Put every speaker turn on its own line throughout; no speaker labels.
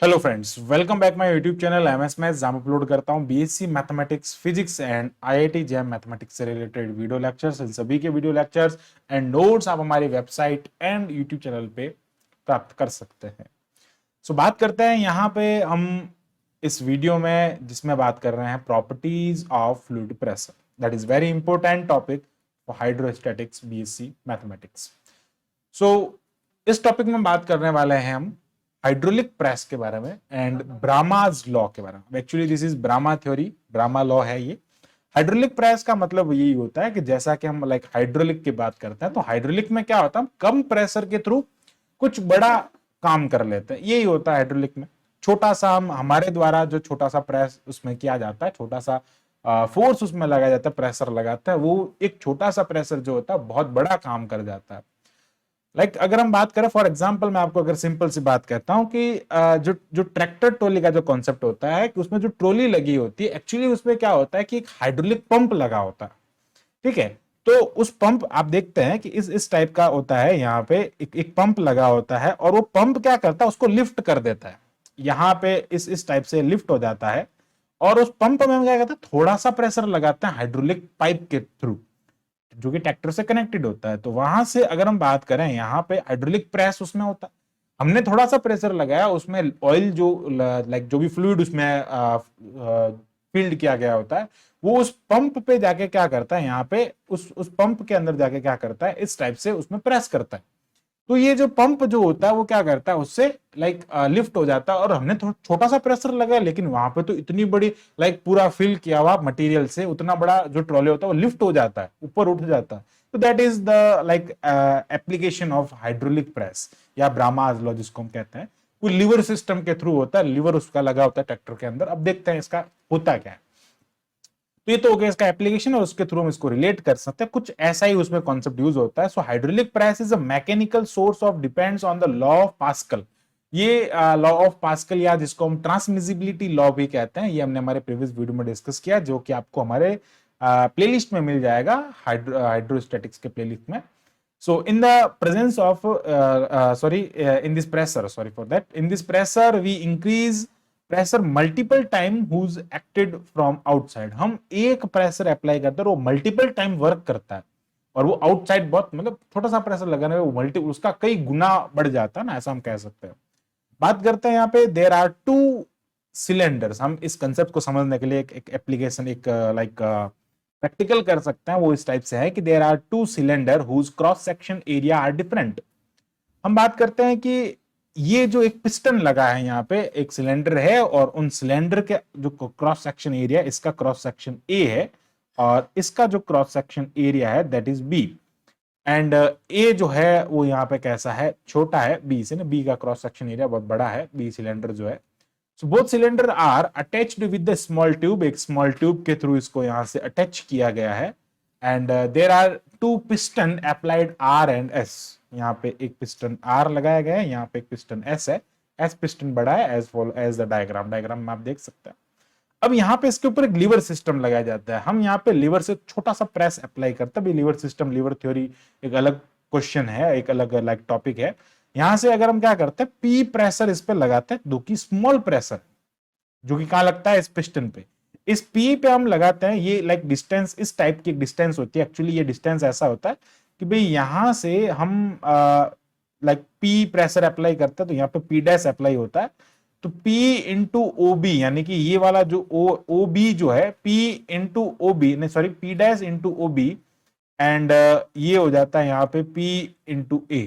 Hello friends, welcome back my YouTube channel MS maths, जहां upload करता हूं BSc mathematics, physics and IIT jam mathematics से related video lectures. इन सभी के video lectures and notes आप हमारी वेबसाइट एंड यूट्यूब चैनल पे प्राप्त कर सकते हैं। बात करते हैं यहाँ पे हम इस वीडियो में, जिसमें बात कर रहे हैं properties of fluid pressure. That is very important topic for hydrostatics BSc mathematics. So इस टॉपिक में बात करने वाले हैं हम हाइड्रोलिक प्रेस के बारे में एंड ब्रामाज लॉ के बारे में। Actually this is Bramah theory, Bramah law है ये। हाइड्रोलिक प्रेस का मतलब यही होता है कि जैसा कि हम हाइड्रोलिक की बात करते हैं, तो हाइड्रोलिक में क्या होता है, हम कम प्रेशर के थ्रू कुछ बड़ा काम कर लेते हैं। यही होता है हाइड्रोलिक में। छोटा सा हमारे द्वारा जो छोटा सा प्रेस उसमें किया जाता है, छोटा सा फोर्स उसमें लगाया जाता है, प्रेशर लगाता है, वो एक छोटा सा प्रेशर जो होता है बहुत बड़ा काम कर जाता है। अगर हम बात करें, फॉर एग्जांपल मैं आपको अगर सिंपल सी बात करता हूं कि जो जो ट्रैक्टर ट्रॉली का जो कॉन्सेप्ट होता है कि उसमें जो ट्रॉली लगी होती है, एक्चुअली उसमें क्या होता है कि एक हाइड्रोलिक पंप लगा होता है। ठीक है, तो उस पंप आप देखते हैं कि इस टाइप का होता है। यहाँ पे एक पंप लगा होता है और वो पंप क्या करता है, उसको लिफ्ट कर देता है। यहाँ पे इस टाइप से लिफ्ट हो जाता है और उस पंप में हम क्या करते हैं, थोड़ा सा प्रेशर लगाते हैं हाइड्रोलिक पाइप के थ्रू, जो कि ट्रैक्टर से कनेक्टेड होता है। तो वहां से अगर हम बात करें, यहाँ पे हाइड्रोलिक प्रेस उसमें होता है। हमने थोड़ा सा प्रेशर लगाया, उसमें ऑयल जो जो भी फ्लूइड उसमें फील्ड किया गया होता है, वो उस पंप पे जाके क्या करता है, यहाँ पे उस पंप के अंदर जाके क्या करता है, इस टाइप से उसमें प्रेस करता है। तो ये जो पंप जो होता है वो क्या करता है, उससे लिफ्ट हो जाता है। और हमने थोड़ा छोटा सा प्रेशर लगाया, लेकिन वहां पे तो इतनी बड़ी पूरा फिल किया हुआ मटेरियल से उतना बड़ा जो ट्रॉली होता है वो लिफ्ट हो जाता है, ऊपर उठ जाता है। तो that is the application of hydraulic press या ब्रामाज लॉ जिसको हम कहते हैं। वो लीवर सिस्टम के थ्रू होता है, लीवर उसका लगा होता है ट्रैक्टर के अंदर। अब देखते हैं इसका होता क्या है। तो ये तो हो गया इसका एप्लीकेशन, और उसके थ्रू हम इसको रिलेट कर सकते हैं। कुछ ऐसा ही उसमें कॉन्सेप्ट यूज होता है। So hydraulic press is a mechanical source of depends on the law of Pascal. ये लॉ ऑफ पास्कल, या जिसको हम ट्रांसमिसिबिलिटी लॉ भी कहते हैं, ये हमने हमारे प्रीवियस वीडियो में डिस्कस किया, जो कि आपको हमारे प्लेलिस्ट में मिल जाएगा, हाइड्रोस्टैटिक्स के प्लेलिस्ट में। So in the presence of in this pressure, sorry for that, in this pressure we increase pressure multiple time whose acted from outside. हम एक प्रेशर अप्लाई करते हैं और वो मल्टीपल टाइम वर्क करता है, और वो आउटसाइड बहुत छोटा सा प्रेशर लगाने में वो मल्टी उसका कई गुना बढ़ जाता है ना, ऐसा हम कह सकते हैं। बात करते हैं यहाँ पे, देयर आर टू सिलेंडर्स। हम इस कंसेप्ट को समझने के लिए एक एप्लीकेशन, एक प्रैक्टिकल कर सकते हैं। वो इस टाइप से है कि there are two cylinder whose cross section area are different. हम बात करते हैं कि ये जो एक पिस्टन लगा है, यहाँ पे एक सिलेंडर है, और उन सिलेंडर के जो क्रॉस सेक्शन एरिया, इसका क्रॉस सेक्शन ए है और इसका जो क्रॉस सेक्शन एरिया है दैट इज बी। एंड ए जो है वो यहाँ पे कैसा है, छोटा है बी से ना, बी का क्रॉस सेक्शन एरिया बहुत बड़ा है, बी सिलेंडर जो है। So both cylinder are attached with the small tube. एक स्मॉल ट्यूब के थ्रू इसको यहाँ से अटैच किया गया है। And there are two piston applied R and S. यहाँ पे एक पिस्टन आर लगाया गया है, यहाँ पे एक पिस्टन एस है। एस पिस्टन बड़ा है, as follow as the diagram में आप देख सकते हैं। अब यहाँ पे इसके ऊपर एक लीवर सिस्टम लगाया जाता है। हम यहाँ पे लीवर से छोटा सा प्रेस अप्लाई करते हैं। लीवर सिस्टम, लीवर थ्योरी एक अलग क्वेश्चन है, एक अलग टॉपिक है। यहां से अगर हम क्या करते हैं, पी प्रेशर इस पे लगाते हैं, जो कि स्मॉल प्रेशर, जो कि कहां लगता है, इस पिस्टन पे। इस पी पे हम लगाते हैं, ये डिस्टेंस, इस टाइप की डिस्टेंस होती है। एक्चुअली ये डिस्टेंस ऐसा होता है कि भाई यहां से हम पी प्रेशर अप्लाई करते हैं, तो यहाँ पे पी डैश अप्लाई होता है। तो P इंटू ओ बी, यानी कि ये वाला जो ओ बी जो है, P इंटू ओ बी, नहीं sorry, P dash into O B, and ये हो जाता है यहाँ पे P इंटू ए।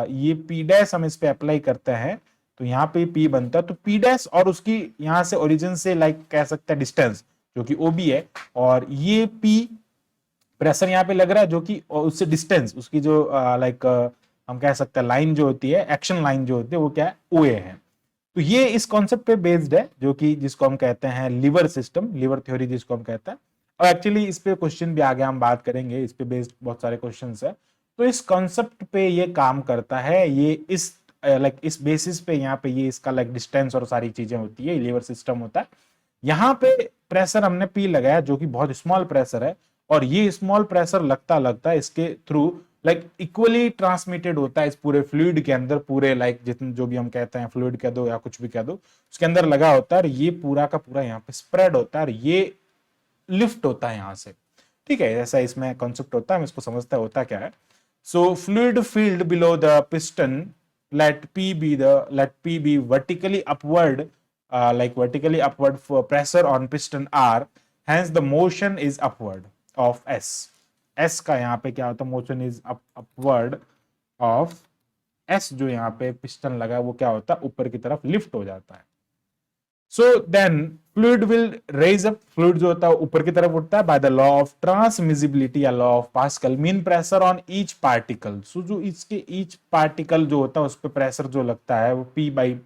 ये P डैश हम इस पे अप्लाई करते हैं, तो यहाँ पे P बनता है। तो P डैश और उसकी यहाँ से ओरिजिन से कह सकते हैं डिस्टेंस, जो कि OB है, और ये P प्रेशर यहाँ पे लग रहा है, जो कि उससे डिस्टेंस, उसकी जो हम कह सकते हैं लाइन जो होती है, एक्शन लाइन जो होती है, वो क्या है, OA है। तो ये इस कॉन्सेप्ट पे बेस्ड है, जो कि जिसको हम कहते हैं लीवर सिस्टम, लीवर थ्योरी जिसको हम कहते हैं। और एक्चुअली इस पे क्वेश्चन भी आगे हम बात करेंगे, इस पे बेस्ड बहुत सारे क्वेश्चंस है। तो इस कॉन्सेप्ट पे ये काम करता है, ये इस बेसिस पे यहाँ पे ये इसका डिस्टेंस और सारी चीजें होती है, लीवर सिस्टम होता है। यहाँ पे प्रेशर हमने पी लगाया, जो कि बहुत स्मॉल प्रेशर है, और ये स्मॉल प्रेशर लगता लगता इसके थ्रू लाइक इक्वली ट्रांसमिटेड होता है इस पूरे फ्लूइड के अंदर, पूरे लाइक जितने जो भी हम कहते हैं फ्लूइड कह दो या कुछ भी कह दो, उसके अंदर लगा होता है और ये पूरा का पूरा यहाँ पे स्प्रेड होता है और ये लिफ्ट होता है यहां से। ठीक है, ऐसा इसमें कॉन्सेप्ट होता है, हम इसको समझते हैं होता क्या है। So fluid field below the piston, let P be vertically upward, like vertically upward for pressure on piston R, hence the motion is upward of S. S का यहाँ पे क्या होता है, motion is upward of S, जो यहाँ पे piston लगा है वो क्या होता है, ऊपर की तरफ लिफ्ट हो जाता है। So then fluid will raise up, fluid जो होता है ऊपर की तरफ उठता है by the law of transmissibility या law of Pascal, mean pressure on each particle. So जो इसके ईच पार्टिकल जो होता है उस पर प्रेशर जो लगता है वो P बाई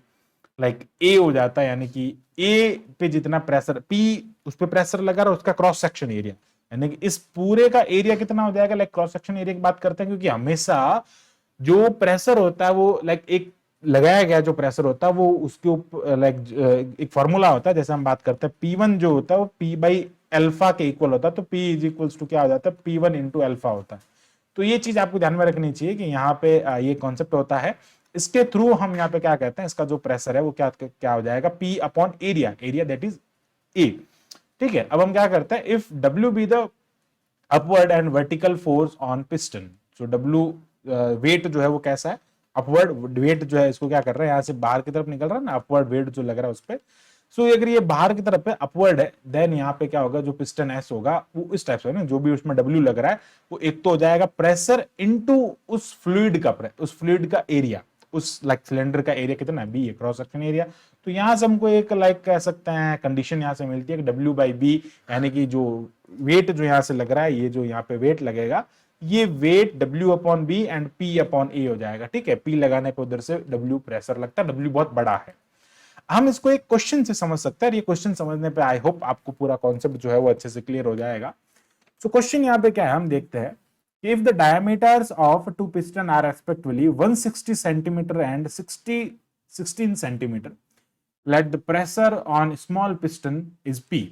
लाइक ए हो जाता है, यानी कि ए पे जितना प्रेशर P उस पर प्रेशर लगा रहा है उसका क्रॉस सेक्शन एरिया, यानी कि इस पूरे का एरिया कितना हो जाएगा, लाइक क्रॉस सेक्शन एरिया की बात करते हैं, क्योंकि हमेशा जो प्रेशर होता है वो लाइक एक लगाया गया जो प्रेशर होता है वो उसके ऊपर लाइक एक फॉर्मूला होता है, जैसे हम बात करते हैं P1 जो होता है वो P बाई अल्फा के इक्वल होता है, तो P इज इक्वल्स टू क्या हो जाता है, P1 इंटू अल्फा होता है। तो ये चीज आपको ध्यान में रखनी चाहिए कि यहाँ पे ये कॉन्सेप्ट होता है, इसके थ्रू हम यहाँ पे क्या कहते हैं, इसका जो प्रेशर है वो क्या क्या हो जाएगा, P upon area, area that is A. ठीक है, अब हम क्या करते हैं, if W be the upward and vertical force on piston, so W weight जो है वो कैसा है, अपवर्ड वेट जो है इसको क्या कर रहा है, यहां से बाहर की तरफ निकल रहा है ना, अपवर्ड वेट जो लग रहा है उस पर। सो अगर ये बाहर की तरफ है, अपवर्ड है, देन यहाँ पे क्या होगा, जो पिस्टन एस होगा वो इस टाइप से ना, जो भी उसमें डब्ल्यू लग रहा है वो एक तो हो जाएगा प्रेशर इनटू उस फ्लूइड का उस फ्लूइड का एरिया, उस लाइक सिलेंडर का एरिया कितना है, बी है, क्रॉस सेक्शन एरिया। तो यहां से हमको एक लाइक कह सकते हैं कंडीशन यहां से मिलती है कि डब्ल्यू बाई बी, यानी कि जो वेट जो यहां से लग रहा है, ये जो यहाँ पे वेट लगेगा, ये weight W upon B and P upon A हो जाएगा। ठीक है, P लगाने पे उधर से W प्रेशर लगता है, W बहुत बड़ा है। हम इसको एक क्वेश्चन से समझ सकते हैं, ये क्वेश्चन समझने पे आई होप आपको पूरा कॉन्सेप्ट जो है वो अच्छे से क्लियर हो जाएगा। सो क्वेश्चन यहाँ पे क्या है, हम देखते हैं कि if the diameters of two piston are respectively 160 centimetre and 16 centimetre, let the pressure on small piston is P।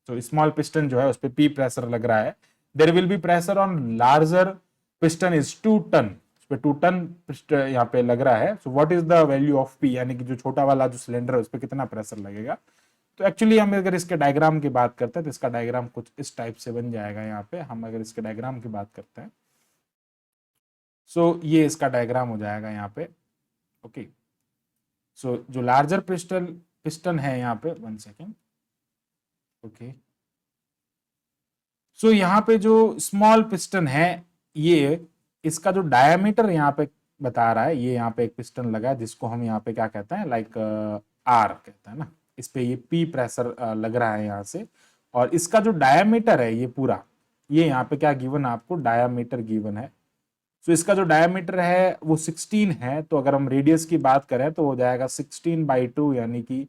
तो स्मॉल पिस्टन जो है उस पर P प्रेशर लग रहा है, there will be pressure on larger piston is 2 ton, उस पे 2 टन यहाँ पे लग रहा है। So what is the value of P, यानी कि जो छोटा वाला जो सिलेंडर है उस पर कितना प्रेशर लगेगा। तो एक्चुअली हम अगर इसके डायग्राम की बात करते हैं तो इसका डायग्राम कुछ इस टाइप से बन जाएगा। यहाँ पे हम अगर इसके डायग्राम की बात करते हैं, सो ये इसका डायग्राम हो जाएगा यहाँ पे। ओके, सो जो लार्जर पिस्टन है यहाँ पे, 1 सेकेंड, ओके, सो यहाँ पे जो स्मॉल पिस्टन है, ये इसका जो डायमीटर यहाँ पे बता रहा है, ये यहाँ पे एक पिस्टन लगा है जिसको हम यहाँ पे क्या कहते हैं, लाइक आर कहते हैं ना, इस पे ये P प्रेशर लग रहा है यहाँ से, और इसका जो डायमीटर है ये पूरा, ये यहाँ पे क्या गिवन है आपको, डायमीटर गिवन है। सो इसका जो डायमीटर है वो 16 है, तो अगर हम रेडियस की बात करें तो हो जाएगा 16/2, यानी कि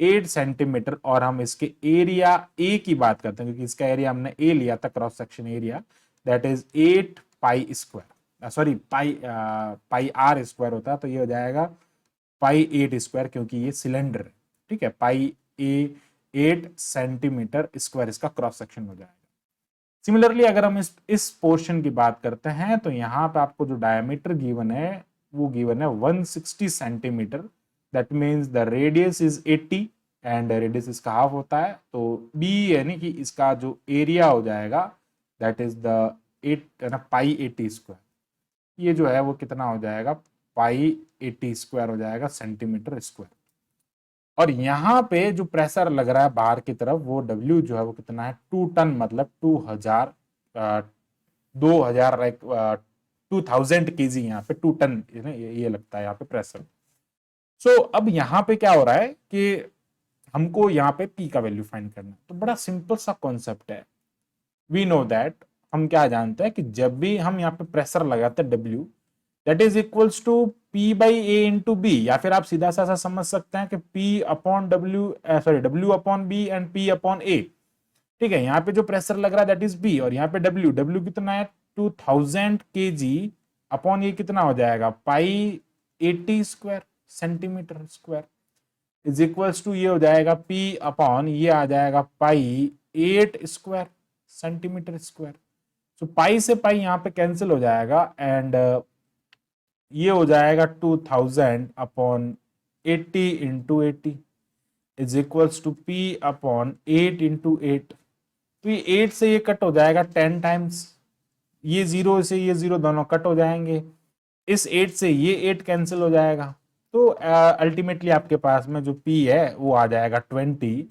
8 सेंटीमीटर। और हम इसके एरिया ए की बात करते हैं, क्योंकि इसका एरिया हमने ए लिया था, cross section area, that is 8 pi square, sorry pi R square होता है, तो ये हो जाएगा पाई 8 स्क्वायर, क्योंकि ये सिलेंडर है। ठीक है, पाई ए 8 सेंटीमीटर स्क्वायर इसका क्रॉस सेक्शन हो जाएगा। सिमिलरली अगर हम इस पोर्शन की बात करते हैं तो यहाँ पे आपको जो डायमीटर गिवन है वो गिवन है 160 centimetre, that means the radius is 80 and radius इसका हाफ होता है, तो बी यानी कि इसका जो एरिया हो जाएगा दैट इज द 8 ना पाई 80 स्क्वायर, ये जो है वो कितना हो जाएगा, पाई 80 स्क्वायर हो जाएगा सेंटीमीटर स्क्वायर। और यहाँ पे जो प्रेशर लग रहा है बाहर की तरफ वो W जो है वो कितना है, 2 टन, मतलब 2000 लाइक 2000 kg, यहाँ पे 2 टन ये लगता है यहाँ पे प्रेशर। सो अब यहाँ पे क्या हो रहा है कि हमको यहाँ पे P का वैल्यू फाइंड करना है, तो बड़ा सिंपल सा कॉन्सेप्ट है। वी नो दैट, हम क्या जानते हैं कि जब भी हम यहाँ पे प्रेशर लगाते हैं W, that is equals to P by A into B, या फिर आप सीधा सा समझ सकते हैं कि P upon W, sorry W upon B and P upon A. ठीक है, यहाँ पे जो प्रेशर लग रहा है दैट इज B, और यहाँ पे W कितना है 2000 kg अपॉन ये कितना हो जाएगा, pi 80 square centimetre square is equals to ये हो जाएगा P अपॉन ये आ जाएगा pi 8 square centimetre square. So pi से पाई यहाँ पे कैंसिल हो जाएगा एंड ये हो जाएगा 2000 upon 80 into 80 is equals to P upon 8 into 8। तो ये 8 से ये कट हो जाएगा 10 टाइम्स, ये 0 से ये 0 दोनों कट हो जाएंगे, इस 8 से ये 8 कैंसिल हो जाएगा। तो अल्टीमेटली आपके पास में जो P है वो आ जाएगा 20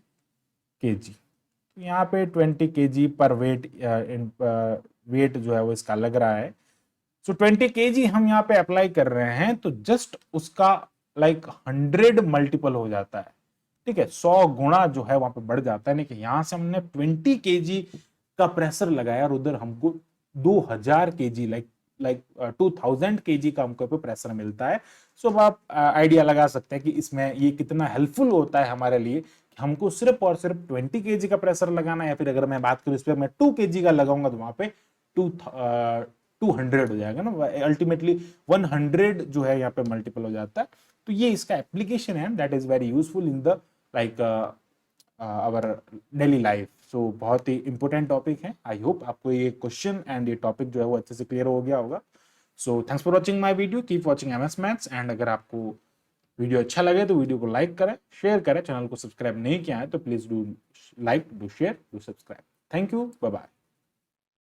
kg। यहाँ पे 20 kg पर वेट वेट जो है वो इसका लग रहा है। सो 20 kg हम यहाँ पे अप्लाई कर रहे हैं तो जस्ट उसका लाइक 100 मल्टीपल हो जाता है, ठीक है, 100 गुणा जो है वहां पे बढ़ जाता है। नहीं कि यहां से हमने 20 kg का प्रेशर लगाया और उधर हमको 2000 kg लाइक 2000 kg का हमको पे प्रेशर मिलता है। सो अब आप आइडिया लगा सकते हैं कि इसमें ये कितना हेल्पफुल होता है हमारे लिए कि हमको सिर्फ और सिर्फ 20 kg का प्रेशर लगाना है, या फिर अगर मैं बात करूं इस पर मैं 2 kg का लगाऊंगा तो वहां पे 200 हो जाएगा ना, अल्टीमेटली 100 जो है यहाँ पे मल्टीपल हो जाता है। तो ये इसका एप्लीकेशन है, that is very useful in the like our daily life. So बहुत ही इंपॉर्टेंट टॉपिक है। आई होप आपको ये क्वेश्चन एंड ये टॉपिक जो है वो अच्छे से क्लियर हो गया होगा। So thanks for watching my video, keep watching MS maths. And अगर आपको वीडियो अच्छा लगे तो वीडियो को लाइक करें, शेयर करें, चैनल को सब्सक्राइब नहीं किया है तो please do like, do share, do subscribe. Thank you, bye bye.